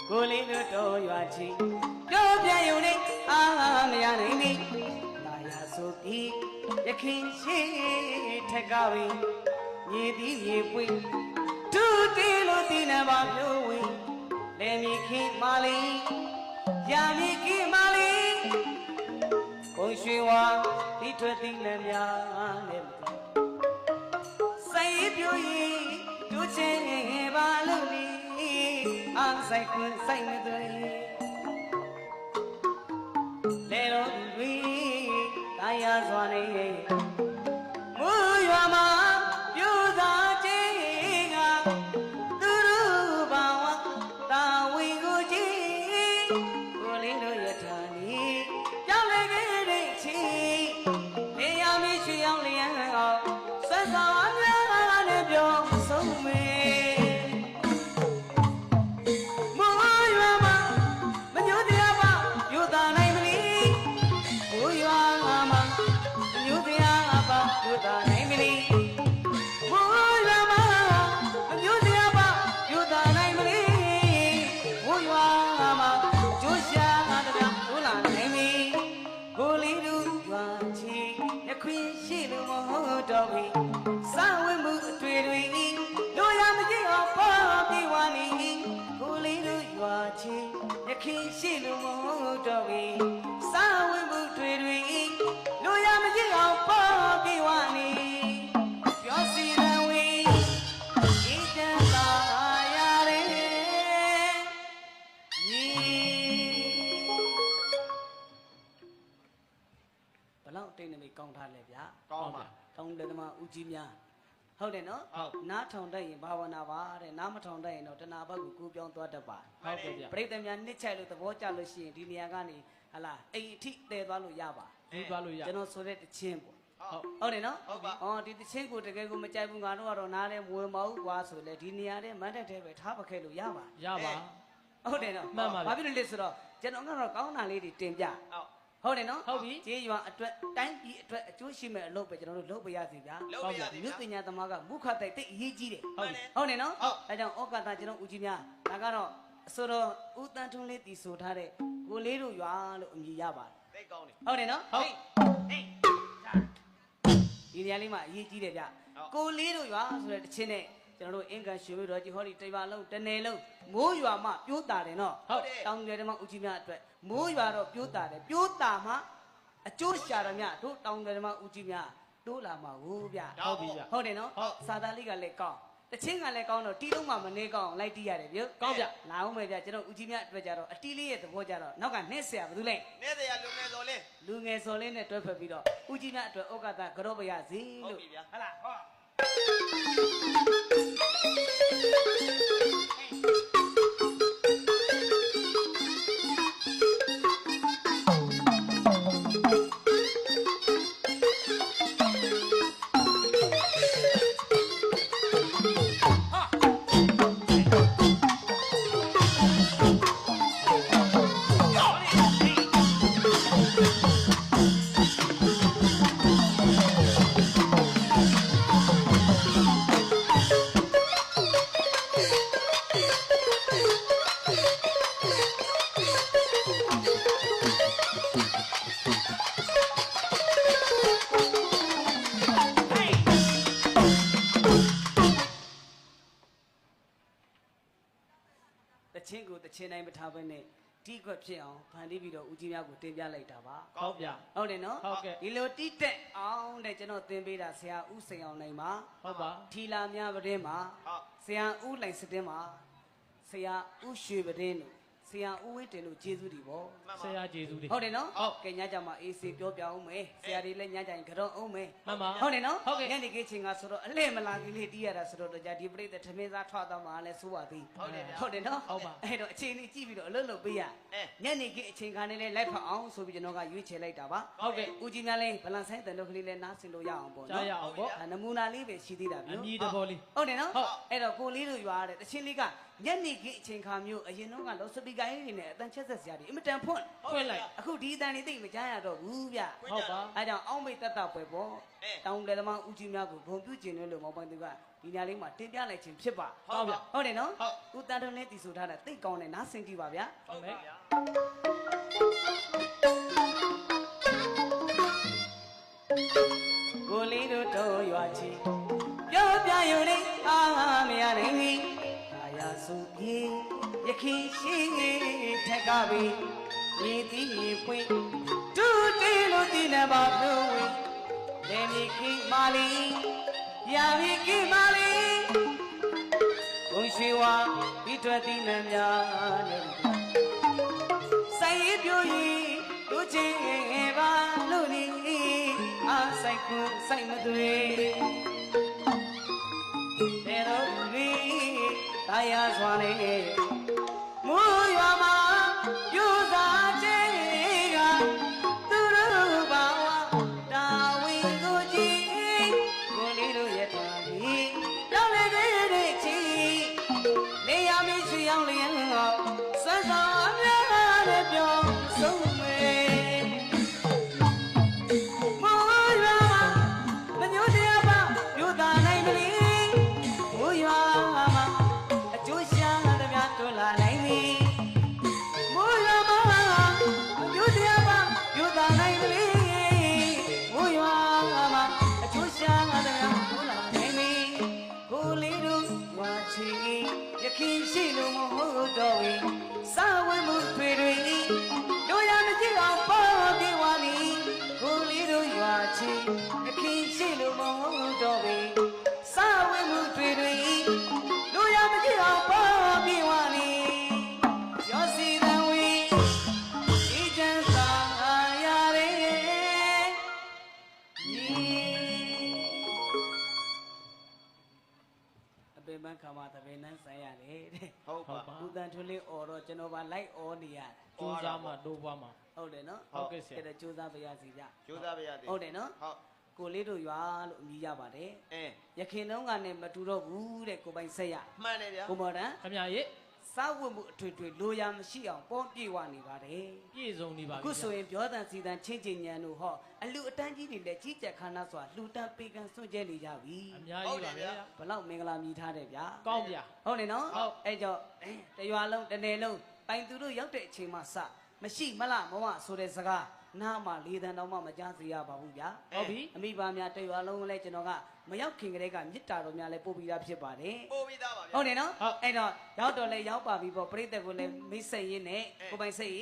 ကိုလေးတို့တော်ရွာချီပြောပြရုံနဲ့အားမရနိုင်နေလာရဆိုပြီးရခင်ရှိထက်ကဝေးမြေသည်ရေပွေဒုတိလို့ဒီနဘာပြောဝေးလေမီခင်မာလီရာမီခင်မာလီဘုံရွှေဝါဒီထွက်သည်လည်းများနဲ့ဆိုင်ပြိုရင်ဒုချင်းပါလို့လီအားဆိုင်ခွန်းဆိုင်မသွေလေတော်တွေတာယာစွာနေမူရွာမှာပြူသာချင်းကသူတို့ဘာဝတာဝီကိုကြည့်ကိုလေးတို့ရထားနေကြောက်လေခဲ့တဲ့ချီနေရမီရွှေရောင်လျံအောင်ဆက်ဆောင်များနဲ့ပြောဆုံးမေတော်ပြီစာဝတ်မှုအတွေ့တွေတို့ရမကြည့်အောင်ပေါ်ပြေဝါနေကိုလေးတို့ရွာချင်းရခင်ရှိလို့မဟုတ်တော့ပြီစာဝတ်မှုတွေ့တွေတို့ရမကြည့်အောင်ပေါ်ပြေဝါနေပြောစီရန်ဝေးဤတန်သာရတယ်ညီဘလောက်တိတ်နေမိကောင်းထားလဲဗျာကောင်းပါတောင်းတယ်သမားဦးကြီးများဟုတ်တယ်နော်နားထောင်တတ်ရင်ဘာဝနာပါတဲ့နားမထောင်တတ်ရင်တော့တဏှာဘက်ကိုကူးပြောင်းသွားတတ်ပါဟုတ်ကဲ့ဗျပရိသတ်များနှစ်ချိုက်လို့သဘောကျလို့ရှိရင်ဒီနေရာကနေဟလာအိမ်အထိတည်သွားလို့ရပါတည်သွားလို့ရကျွန်တော်ဆိုတဲ့တချင်းပေါ့ဟုတ်တယ်နော်ဟုတ်ဒီတချင်းကိုတကယ်ကိုမကြိုက်ဘူးငါတို့ကတော့နားလဲမဝင်မဟုတ်ကွာဆိုလေဒီနေရာထဲမန်းတက်ထဲပဲထားပခဲ့လို့ရပါဟုတ်တယ်နော်မှန်ပါဘာဖြစ်လို့လဲဆိုတော့ကျွန်တော်ကတော့ကောင်းတာလေးတွေတင်ပြဟုတ်တယ်နော်ဟုတ်ပြီကျေးရွာအတွက်တိုင်းပြည်အတွက်အကျိုးရှိမဲ့အလုပ်ပဲကျွန်တော်တို့လုပ်ပြရစီဗျာဟုတ်ပြီမြို့ပညာသမားကမုခတိုက်တိတ်အရေးကြီးတယ်ဟုတ်တယ်နော်အဲကြောင့်ဩကာသကျွန်တော်ဦးကြီးများဒါကတော့အစိုးရဦးတန်းထွန်းလေးတည်ဆိုထားတဲ့ကိုလေးတို့ရွာလို့အမည်ရပါတယ်သိကောင်းတယ်ဟုတ်တယ်နော်ဟုတ်ဒီနေရာလေးမှာအရေးကြီးတယ်ဗျကိုလေးတို့ရွာဆိုတဲ့တခြင်းနဲ့ကျွန်တော်တို့အင်ကန်ရွှေမြို့တော်ကြီးဟောဒီတရွာလုံးတနယ်လုံးမိုးရွာမှပြိုးတာတယ်နော်ဟုတ်တယ်တောင်တယ်ဓမ္မဦးကြီးများအတွက်မိုးရွာတော့ပြိုးတာတယ်ပြိုးတာမှအကျိုးရှာရမြတို့တောင်တယ်ဓမ္မဦးကြီးများတိုးလာမှာဟုတ်ဗျဟုတ်ပြီဗျဟုတ်တယ်နော်စာသားလေးကလည်းကောင်းတချင်းကလည်းကောင်းတော့တီးလုံးမှမနေကောင်းလိုက်တီးရတယ်ဗျကောင်းဗျလာအောင်မယ်ဗျကျွန်တော်ဦးကြီးများအတွက်ကြတော့အတီးလေးရဲ့သဘောကြတော့နောက်ကနှက်ဆရာဘာလို့လဲနှက်ဆရာလူငယ်စော်လေးလူငယ်စော်လေးနဲ့တွဲဖက်ပြီးတော့ဦးကြီးများအတွက်ဩကာသကြောပရစီလို့ဟုတ်ပြီဗျဟလာဟောချင်းတိုင်းမထားဘဲနဲ့တီးခွက်ဖြစ်အောင်ဖန်တီးပြီးတော့ဦးကြီးများကိုတင်ပြလိုက်တာပါဟုတ်ဗျဟုတ်တယ်နော်ဟုတ်ကဲ့ဒီလိုတီးတက်အောင်တဲ့ကျွန်တော်သင်ပေးတာဆရာဦးစိန်အောင်နိုင်ပါဟုတ်ပါထီလာများပတင်းပါဆရာဦးလိုင်စတင်းပါဆရာဦးရွှေပတင်းတို့ဆရာဦးဝင်းတင်တို့ကျေးဇူးတွေပေါ့ဆရာကျေးဇူးတွေဟုတ်တယ်နော်ဟုတ်ကဲညကြမှာအေးစေပြောပြအောင်မယ်ဆရာတွေလည်းညကြရင်ကြောအောင်မယ်မှန်ပါဟုတ်တယ်နော်ဟုတ်ကဲ့ညနေခင်းချင်းကဆိုတော့အလဲမလာကလေးတီးရတာဆိုတော့ကြာဒီပြိတ္တထမင်းစားထွက်တော့မှလည်းစိုးပါသေးဟုတ်တယ်နော်ဟုတ်ပါအဲ့တော့အချိန်လေးကြည့်ပြီးတော့အလုပ်လုပ်ပေးရညနေခင်းအချိန်ခါနဲ့လည်းလိုက်ဖက်အောင်ဆိုပြီးကျွန်တော်ကရွေးချယ်လိုက်တာပါဟုတ်ကဲ့ဦးကြီးများလည်းဗလန်ဆိုင်တန်တို့ကလေးလည်းနားဆင်လို့ရအောင်ပေါ့နော်ရအောင်ပေါ့နမူနာလေးပဲရှိသေးတာဗျအမြည်တဘောလေးဟုတ်တယ်နော်ဟုတ်အဲ့တော့ကိုလေးတို့ရွာတဲ့တချင်းလေးကညနေခင်းအချိန်ခါမျိုးအရင်တော့ကလောစပီက ကိုင်းနေတဲ့အတန်ချက်ဆက်စရာတွေအမတန်ဖွင့်လိုက်အခုဒီအတန်တွေသိမကြားရတော့ဘူးဗျဟုတ်ပါအဲကြောင့်အောင်းမိတ်တတ်ပွဲပေါ့တောင်းတယ်သမားဦးကြီးများကိုဘုံပြုကျင်လို့မောင်ပိုင်သူကဒီညလေးမှာတင်ပြလိုက်ခြင်းဖြစ်ပါဟုတ်ဗျဟုတ်တယ်နော်ဦးတန်ထုံးလေးတီဆိုထားတာသိကောင်းတယ်နားဆင်ကြည့်ပါဗျာဟုတ်ပါဗျာကိုလေးတို့တော့ရွာချီပြောပြယူလေးအားမရနိုင်ဘူးအာရစုပြေရခင်ရှိထက်ကပြီမြေတီးပွင့်တူတီလို့ဒီနဘာလို့ဝင်လေမြေခိမာလီရာမြေခိမာလီဘုံရွှေဝါပြီးထွက်သည်နံများနဲ့ဆိုင်ရပြိုကြီးတို့ချင်းပါလို့နီအားဆိုင်ခုဆိုင်မသွေတေတော်ရီတရားစွာနဲ့မူရွာမှာယူစားခြင်းကသူတို့ဘာဝတာဝန်ကိုကြည့်ကိုလေးတို့ရဲ့တာလီတောင်းလေတဲ့ချီနေရမရှိအောင်လျင်စမ်းစာများနဲ့ပြောဆုံးမယ်မူရွာမှာမညိုတရားပါယူသားနိုင်မလီမူရွာမှာအကျိုးရှာသမျှတို့လာနိုင်မည်မူရွာမှာယူတရားပါယူသားနိုင်မလီမူရွာမှာအကျိုးရှာသမျှတို့လာနိုင်မည်ကိုလေးတို့ဝါချီရခင်ရှိလို့မဟုတ်တော့ဘူးစာဝတ်မှုတွေတို့ရမကြည့်အောင်ပေါ်ပြေဝါမီကိုလေးတို့ရွာချီရခင်ရှိလို့မဟုတ်တော့ဘူးစာဝတ်မှုတွေတို့ရမကြည့်အောင်ပေါ်ပြေဝါမီရောစီတံဝီဒီချမ်းသာရရဲ့အပေမခါမှာတပင်နှန်းဆိုင်ရတယ်တဲ့ဟုတ်ပါဦးတန်ထွန်းလေးအော်တော့ကျွန်တော်ပါလိုက်အော်နေရတယ်ကျိုးစားမှတိုးပွားမှာဟုတ်တယ်နော်ဟုတ်ကဲ့ဆရာအဲ့ဒါကျိုးစားပါရစီဗျကျိုးစားပါရစီဟုတ်တယ်နော်ဟုတ်ကိုလေးတို့ရွာလို့အမည်ရပါတယ်ရခင်တုန်းကနဲ့မတူတော့ဘူးတဲ့ကိုပိုင်ဆက်ရမှန်တယ်ဗျာကိုမော်တန်ခင်ဗျာရဲ့စားဝတ်မှုအထွေထွေလိုရာမရှိအောင်ပေါပြေဝနေပါတယ်ပြည့်စုံနေပါပြီအခုဆိုရင်ပြောတန်စီတန်ချင်းချင်းညံတို့ဟောအလူအတန်းကြီးတွေလည်းကြီးကြက်ခန္ဓာစွာလှူတန်းပေးကမ်းစွန့်ကြဲနေကြပြီအများကြီးပါဗျာဘလောက်မင်္ဂလာမြည်ထားတယ်ဗျာကောင်းဗျာဟုတ်နေနော်အဲ့ကြောင့်တရွာလုံးတနယ်လုံးပိုင်သူတို့ရောက်တဲ့အချိန်မှစမရှိမလားမဝဆိုတဲ့စကားနားမှာ၄တန်တောင်မှမကြားစေရပါဘူးဗျာဟုတ်ပြီအမိဘများတရွာလုံးလည်းကျွန်တော်ကမရောက်ခင်ကလေးကမြစ်တာတော်များလည်းပို့ပြီးသားဖြစ်ပါတယ်ပို့ပြီးသားပါဗျာဟုတ်တယ်နော်အဲ့တော့ရောက်တော့လည်းရောက်ပါပြီပေါ့ပြိတ္တကိုလည်းမိတ်ဆက်ရင်းနဲ့ကိုပိုင်စိတ်ဒီ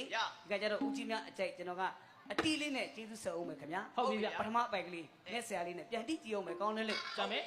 ကကြတော့ဦးကြီးများအကြိုက်ကျွန်တော်ကအတီးလေးနဲ့ကျေးဇူးဆက်အောင်မယ်ခင်ဗျာဟုတ်ပြီဗျာပထမပိုက်ကလေးနဲ့ဆရာလေးနဲ့ပြန်တိကြည့်အောင်မယ်ကောင်းလေးလေးကြမယ်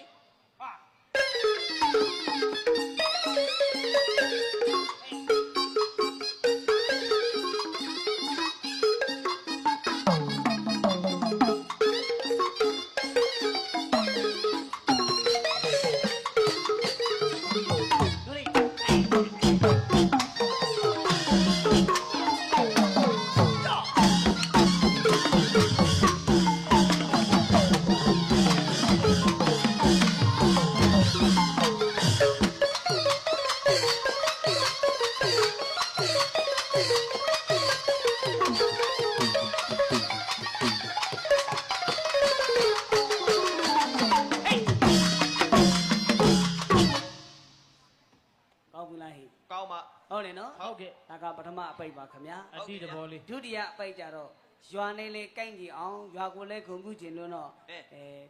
ဟုတ်တယ်နော်ဟုတ်ကဲ့ဒါကပထမအပိတ်ပါခင်ဗျာအတိတဘောလေးဒုတိယအပိတ်ကြတော့ရွာနေလေကိုင့်ကြည့်အောင်ရွာကိုလည်းဂုံပြုကျင်လို့တော့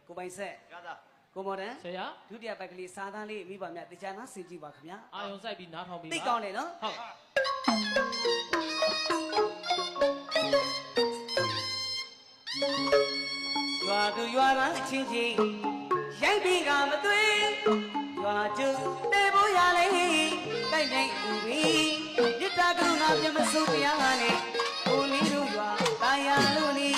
ကိုပိုင်ဆက်ရတာကိုမော်တန်ဆရာဒုတိယပိုက်ကလေးစားသားလေးမိပါမြတ်တရားနာဆင်ကြည့်ပါခင်ဗျာအာယုံစိုက်ပြီးနားထောင်ပြီးပါသိကောင်းတယ်နော်ဟုတ်ရွာသူရွာသားအချင်းချင်းရိုက်ပြီးကမသွေးရွာကျတေဖို့ရလေကိုင့်တိုင်းဥပြီးမြစ်တာကရုဏာပြမစိုးတရားနဲ့ကိုလေးတို့ရွာတာယာလို့နီ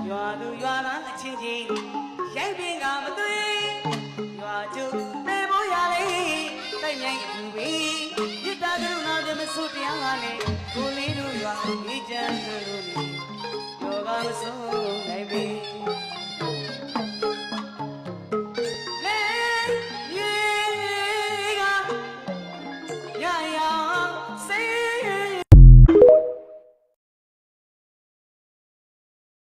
ရွာသူရွာသားအချင်းချင်းရိုက်ပြီးကမသွေးရွာကျတေဖို့ရလေကိုင့်တိုင်းဥပြီးမြစ်တာကရုဏာပြမစိုးတရားနဲ့ကိုလေးတို့ရွာအေးချမ်းလို့နီ ကမဆုံးနိုင်ပြီ